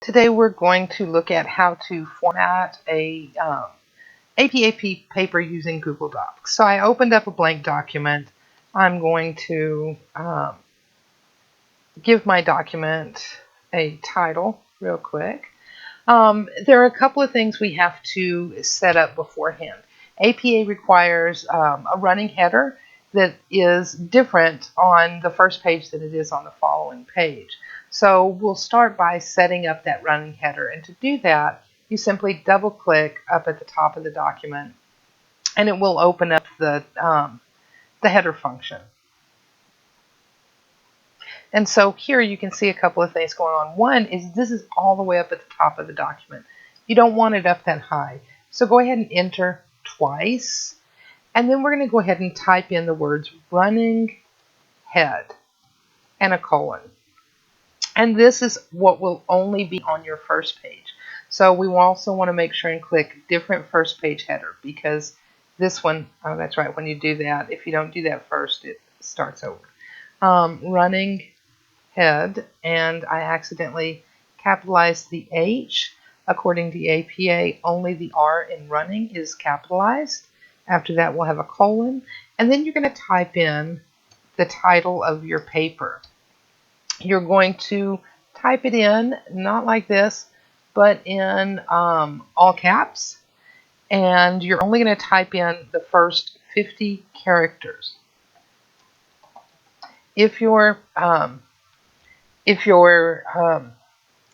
Today we're going to look at how to format a APA paper using Google Docs. So I opened up a blank document. I'm going to give my document a title real quick. There are a couple of things we have to set up beforehand. APA requires a running header that is different on the first page than it is on the following page. So we'll start by setting up that running header. And to do that, you simply double click up at the top of the document and it will open up the header function. And so here you can see a couple of things going on. One is this is all the way up at the top of the document. You don't want it up that high. So go ahead and enter twice. And then we're going to go ahead and type in the words running head and a colon. And this is what will only be on your first page. So we also want to make sure and click different first page header because this one, oh, that's right, when you do that, if you don't do that first, it starts over. Running head, and I accidentally capitalized the H. According to APA, only the R in running is capitalized. After that, we'll have a colon, and then you're going to type in the title of your paper. You're going to type it in, not like this, but in all caps, and you're only going to type in the first 50 characters. If your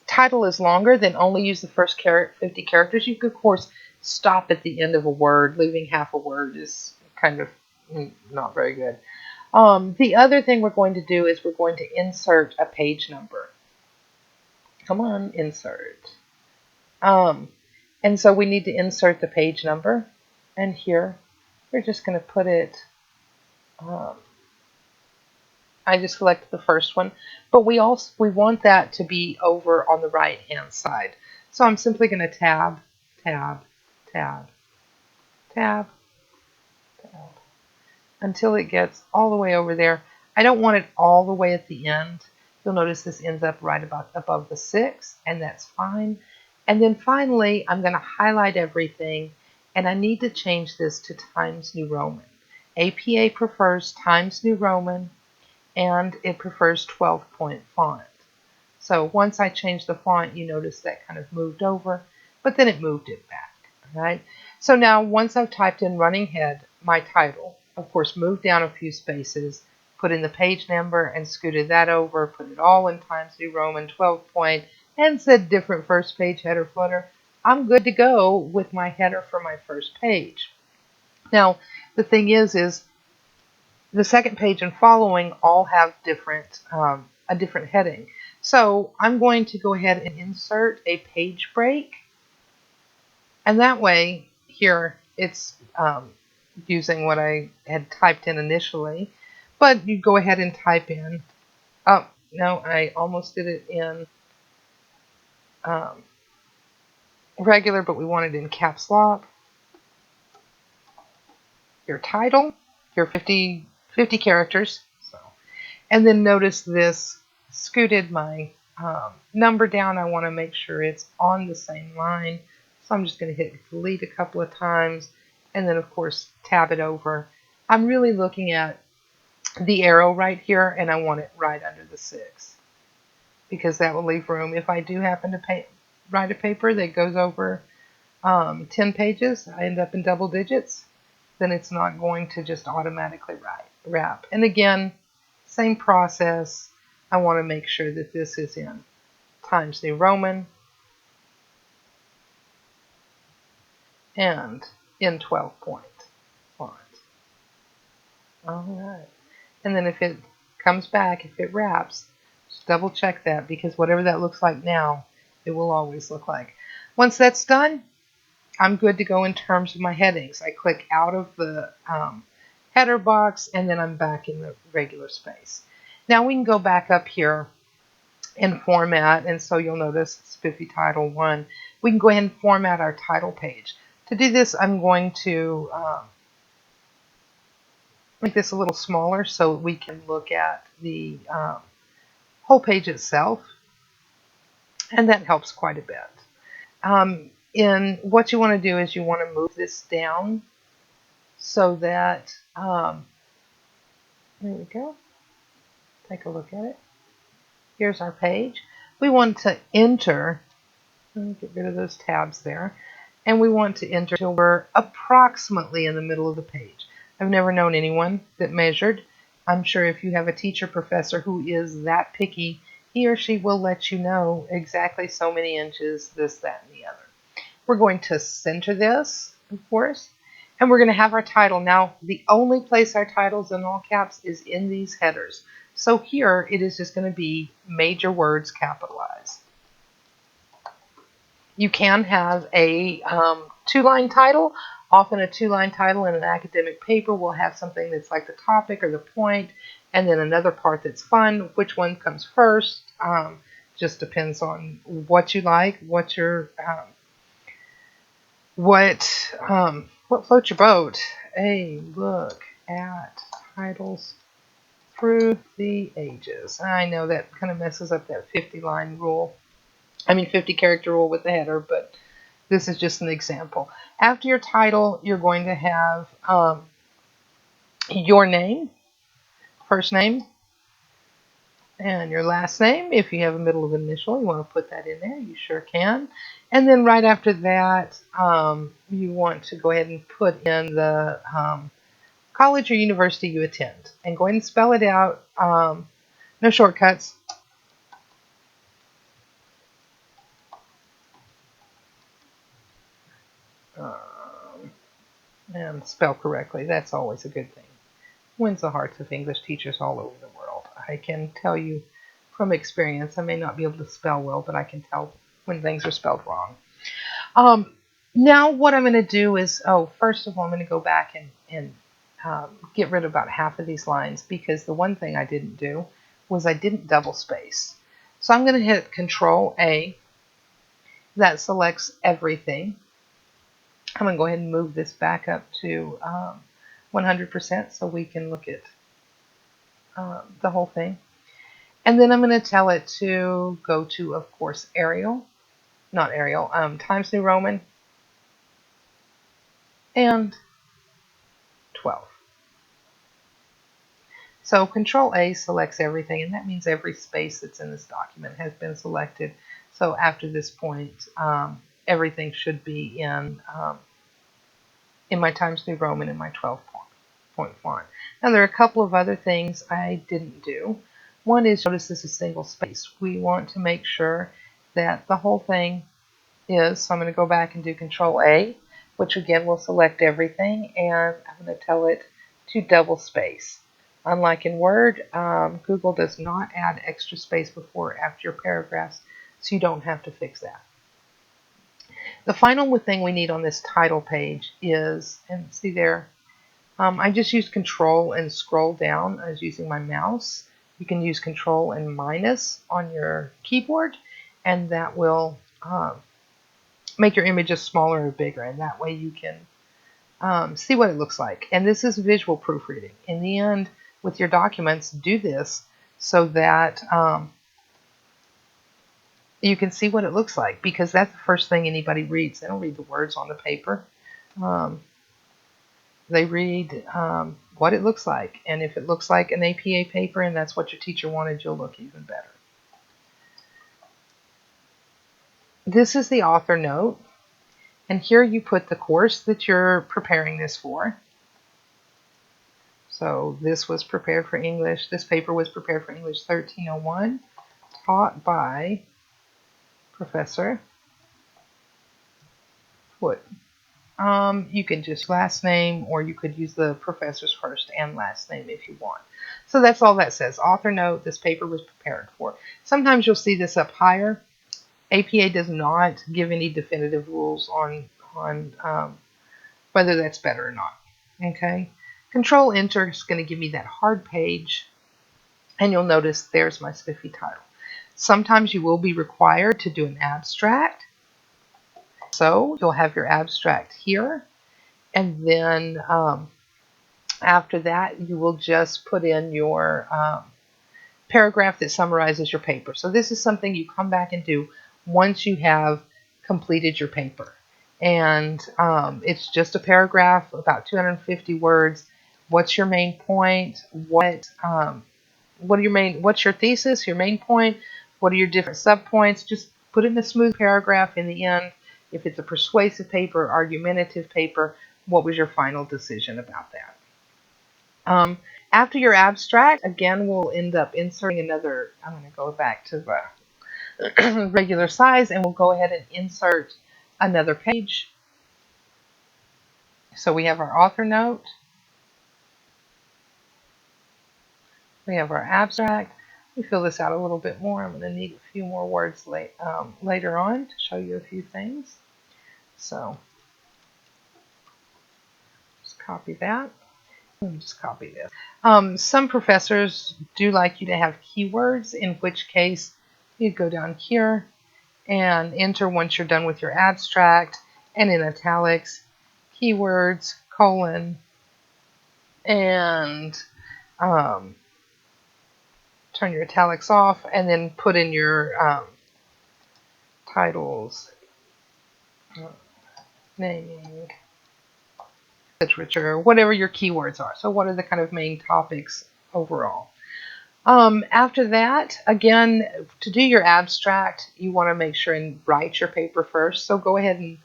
title is longer, then only use the first 50 characters. You could, of course, stop at the end of a word. Leaving half a word is kind of not very good. The other thing we're going to do is we're going to insert a page number. Come on, insert. And so we need to insert the page number. And here, we're just going to put it... I just selected the first one, but we want that to be over on the right hand side. So I'm simply going to tab, tab, tab, tab, tab, until it gets all the way over there. I don't want it all the way at the end. You'll notice this ends up right about above the 6, and that's fine. And then finally, I'm going to highlight everything, and I need to change this to Times New Roman. APA prefers Times New Roman, and it prefers 12-point font. So once I changed the font, you notice that kind of moved over, but then it moved it back. All right. So now once I've typed in running head, my title, of course, moved down a few spaces, put in the page number and scooted that over, put it all in Times New Roman 12-point, and said different first page header footer, I'm good to go with my header for my first page. Now, the thing is the second page and following all have a different heading. So I'm going to go ahead and insert a page break. And that way, here, it's using what I had typed in initially. But you go ahead and type in, oh, no, I almost did it in regular, but we want it in caps lock. Your title, your 50 characters. So, and then notice this scooted my number down. I want to make sure it's on the same line. So I'm just going to hit delete a couple of times and then, of course, tab it over. I'm really looking at the arrow right here, and I want it right under the 6 because that will leave room. If I do happen to write a paper that goes over 10 pages, I end up in double digits, then it's not going to just automatically wrap. And again, same process. I want to make sure that this is in Times New Roman and in 12-point font. All right. And then if it comes back, if it wraps, just double check that because whatever that looks like now, it will always look like. Once that's done, I'm good to go in terms of my headings. I click out of the header box and then I'm back in the regular space. Now we can go back up here and format, and so you'll notice it's 50 title 1. We can go ahead and format our title page. To do this, I'm going to make this a little smaller so we can look at the whole page itself. and that helps quite a bit. In what you want to do is you want to move this down so that, there we go, take a look at it. Here's our page. We want to enter, let me get rid of those tabs there, and we want to enter till we're approximately in the middle of the page. I've never known anyone that measured. I'm sure if you have a teacher professor who is that picky, he or she will let you know exactly so many inches, this, that, and the other. We're going to center this, of course, and we're going to have our title. Now, the only place our title's in all caps is in these headers. So here it is just going to be major words capitalized. You can have a two-line title. Often a two-line title in an academic paper will have something that's like the topic or the point, and then another part that's fun. Which one comes first? Just depends on what you like, what your what floats your boat. A look at titles through the ages. I know that kind of messes up that 50-line rule. 50 character rule with the header, but this is just an example. After your title, you're going to have your name, first name, and your last name. If you have a middle of initial, you want to put that in there. You sure can. And then right after that, you want to go ahead and put in the college or university you attend. And go ahead and spell it out. No shortcuts. And spell correctly. That's always a good thing. Wins the hearts of English teachers all over the world. I can tell you from experience, I may not be able to spell well, but I can tell when things are spelled wrong. Now what I'm going to do is, first of all, I'm going to go back and get rid of about half of these lines, because the one thing I didn't do was I didn't double space. So I'm going to hit Control A. That selects everything. I'm going to go ahead and move this back up to 100% so we can look at the whole thing. And then I'm going to tell it to go to, of course, Times New Roman and 12. So Control A selects everything, and that means every space that's in this document has been selected. So after this point, everything should be in my Times New Roman and my 12-point font. Now there are a couple of other things I didn't do. One is, notice this is single space. We want to make sure that the whole thing is, so I'm going to go back and do Control A, which again will select everything, and I'm going to tell it to double space. Unlike in Word, Google does not add extra space before or after your paragraphs, so you don't have to fix that. The final thing we need on this title page is, and see there, I just used Control and scroll down. I was using my mouse. You can use Control and minus on your keyboard, and that will make your images smaller or bigger, and that way you can see what it looks like. And this is visual proofreading. In the end, with your documents, do this so that you can see what it looks like, because that's the first thing anybody reads. They don't read the words on the paper. They read what it looks like, and if it looks like an APA paper and that's what your teacher wanted, you'll look even better. This is the author note, and here you put the course that you're preparing this for. So this was prepared for English. This paper was prepared for English 1301, taught by Professor Foote. You can just last name, or you could use the professor's first and last name if you want. So that's all that says. Author note, this paper was prepared for. Sometimes you'll see this up higher. APA does not give any definitive rules on whether that's better or not. Okay. Control Enter is going to give me that hard page, and you'll notice there's my spiffy title. Sometimes you will be required to do an abstract. So you'll have your abstract here, and then after that you will just put in your paragraph that summarizes your paper. So this is something you come back and do once you have completed your paper. And it's just a paragraph, about 250 words. What's your main point? What's your thesis, your main point? What are your different subpoints? Just put it in a smooth paragraph in the end. If it's a persuasive paper, argumentative paper, what was your final decision about that? After your abstract, again, we'll end up inserting another. I'm going to go back to the regular size, and we'll go ahead and insert another page. So we have our author note. We have our abstract. We fill this out a little bit more. I'm going to need a few more words later on to show you a few things. So just copy that. And just copy this. Some professors do like you to have keywords, in which case you go down here and enter once you're done with your abstract, and in italics, keywords, colon, and turn your italics off, and then put in your titles, naming, literature, whatever your keywords are. So what are the kind of main topics overall? After that, again, to do your abstract, you want to make sure and write your paper first. So go ahead and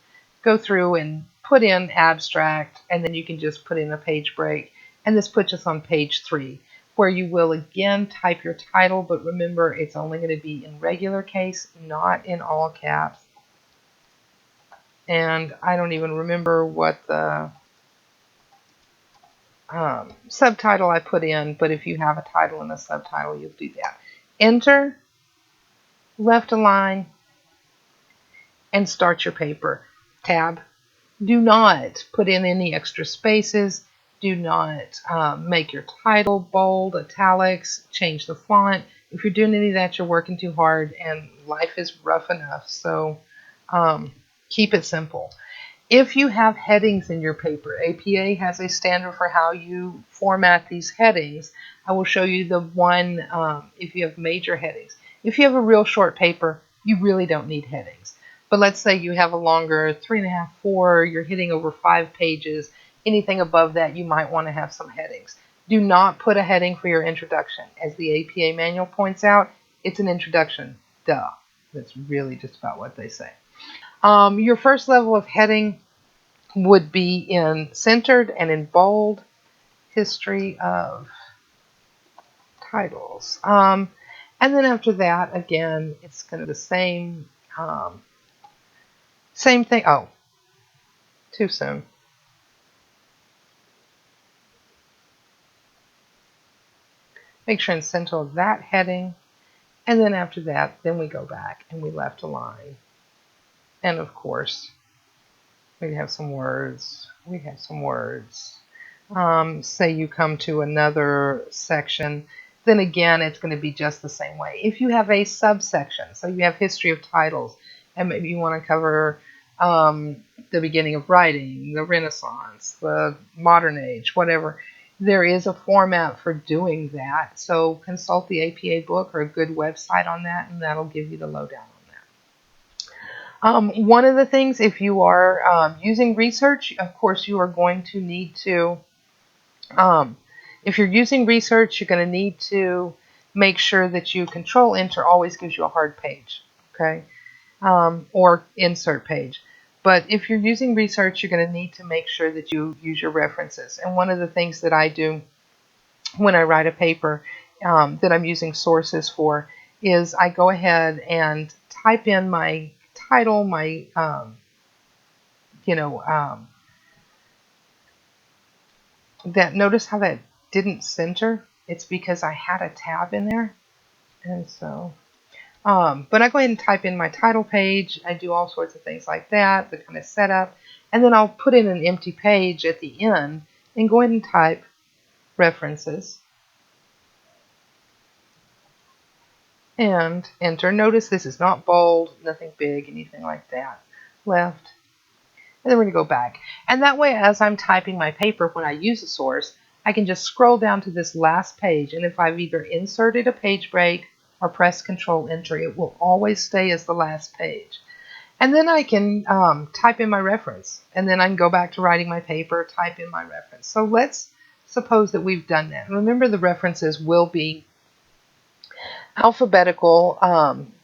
go through and put in abstract, and then you can just put in a page break. And this puts us on page 3, where you will again type your title, but remember it's only going to be in regular case, not in all caps. And I don't even remember what the subtitle I put in, but if you have a title and a subtitle, you'll do that. Enter, left align, and start your paper. Tab. Do not put in any extra spaces. Do not make your title bold, italics, change the font. If you're doing any of that, you're working too hard, and life is rough enough. So keep it simple. If you have headings in your paper, APA has a standard for how you format these headings. I will show you the one if you have major headings. If you have a real short paper, you really don't need headings. But let's say you have a longer 3.5, 4, you're hitting over 5 pages. Anything above that, you might want to have some headings. Do not put a heading for your introduction. As the APA manual points out, it's an introduction. Duh. That's really just about what they say. Your first level of heading would be in centered and in bold, history of titles. And then after that, again, it's kind of the same thing. Oh, too soon. Make sure and center that heading. And then after that, then we go back and we left align. And of course, we have some words. Say you come to another section, then again, it's going to be just the same way. If you have a subsection, so you have history of titles, and maybe you want to cover the beginning of writing, the Renaissance, the modern age, whatever, there is a format for doing that. So consult the APA book or a good website on that, and that'll give you the lowdown. One of the things, if you are using research, of course, you are going to need to, if you're using research, you're going to need to make sure that you Control Enter always gives you a hard page, okay, or insert page. But if you're using research, you're going to need to make sure that you use your references. And one of the things that I do when I write a paper that I'm using sources for is I go ahead and type in my title, my, that, notice how that didn't center? It's because I had a tab in there. And so, but I go ahead and type in my title page. I do all sorts of things like that, the kind of setup. And then I'll put in an empty page at the end and go ahead and type references. And enter. Notice this is not bold, nothing big, anything like that. Left. And then we're going to go back. And that way, as I'm typing my paper, when I use a source, I can just scroll down to this last page. And if I've either inserted a page break or press Control Enter, it will always stay as the last page. And then I can type in my reference, and then I can go back to writing my paper, type in my reference. So let's suppose that we've done that. Remember, the references will be alphabetical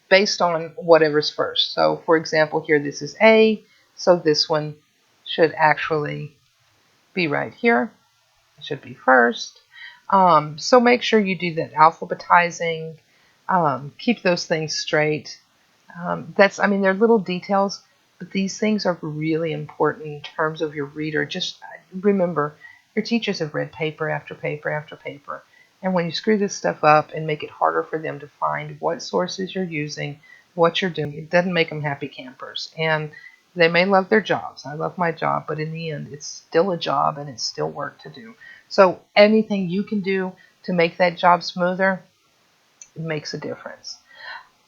based on whatever's first. So for example, here this is A, so this one should actually be right here. It should be first. So make sure you do that alphabetizing. Keep those things straight. I mean, they're little details, but these things are really important in terms of your reader. Just remember, your teachers have read paper after paper after paper. And when you screw this stuff up and make it harder for them to find what sources you're using, what you're doing, it doesn't make them happy campers. And they may love their jobs. I love my job, but in the end, it's still a job and it's still work to do. So anything you can do to make that job smoother makes a difference.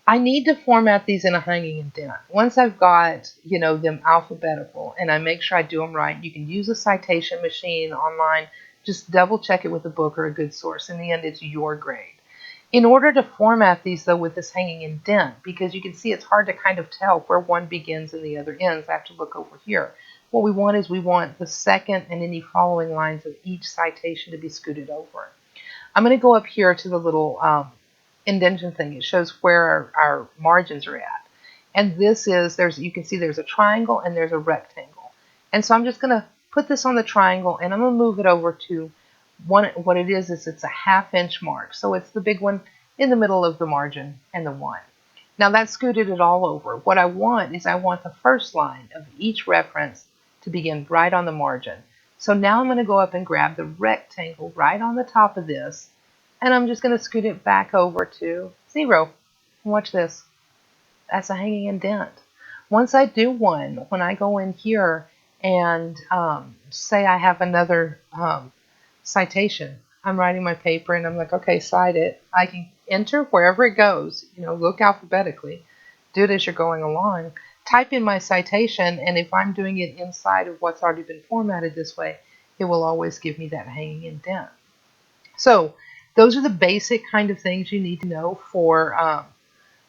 I need to format these in a hanging indent. Once I've got, them alphabetical and I make sure I do them right, you can use a citation machine online. Just double check it with a book or a good source. In the end, it's your grade. In order to format these, though, with this hanging indent, because you can see it's hard to kind of tell where one begins and the other ends, I have to look over here. What we want is the second and any following lines of each citation to be scooted over. I'm going to go up here to the little indentation thing. It shows where our margins are at. And this is, you can see there's a triangle and there's a rectangle. And so I'm just going to put this on the triangle and I'm going to move it over to what it is it's a 1/2 inch mark. So it's the big one in the middle of the margin and the 1. Now that scooted it all over. What I want is the first line of each reference to begin right on the margin. So now I'm going to go up and grab the rectangle right on the top of this, and I'm just going to scoot it back over to 0. Watch this. That's a hanging indent. Once I do one, when I go in here and say I have another citation, I'm writing my paper and I'm like, okay, cite it. I can enter wherever it goes, look alphabetically, do it as you're going along, type in my citation, and if I'm doing it inside of what's already been formatted this way, it will always give me that hanging indent. So those are the basic kind of things you need to know for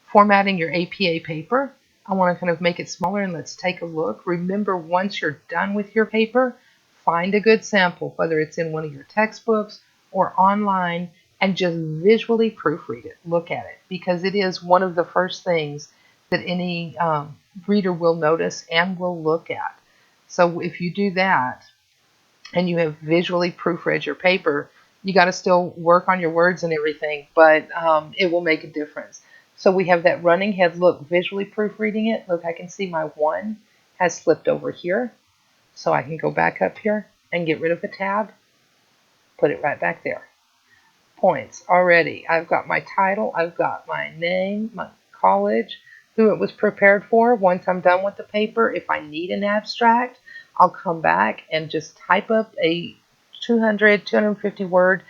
formatting your APA paper. I want to kind of make it smaller, and let's take a look. Remember, once you're done with your paper, find a good sample, whether it's in one of your textbooks or online, and just visually proofread it. Look at it, because it is one of the first things that any reader will notice and will look at. So if you do that and you have visually proofread your paper, you got to still work on your words and everything, but it will make a difference. So we have that running head. Look, visually proofreading it. Look, I can see my 1 has slipped over here. So I can go back up here and get rid of the tab, put it right back there. Points already. I've got my title, I've got my name, my college, who it was prepared for. Once I'm done with the paper, if I need an abstract, I'll come back and just type up a 250 word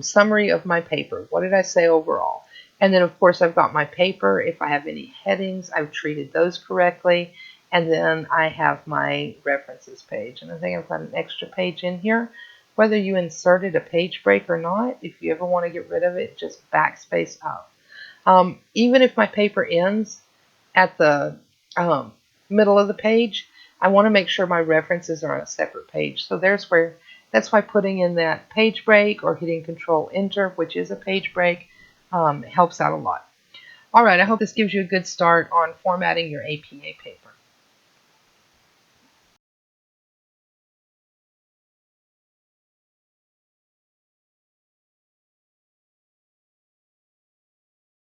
summary of my paper. What did I say overall? And then, of course, I've got my paper. If I have any headings, I've treated those correctly. And then I have my references page. And I think I've got an extra page in here. Whether you inserted a page break or not, if you ever want to get rid of it, just backspace up. Even if my paper ends at the middle of the page, I want to make sure my references are on a separate page. So that's why putting in that page break or hitting Control Enter, which is a page break, helps out a lot. All right, I hope this gives you a good start on formatting your APA paper.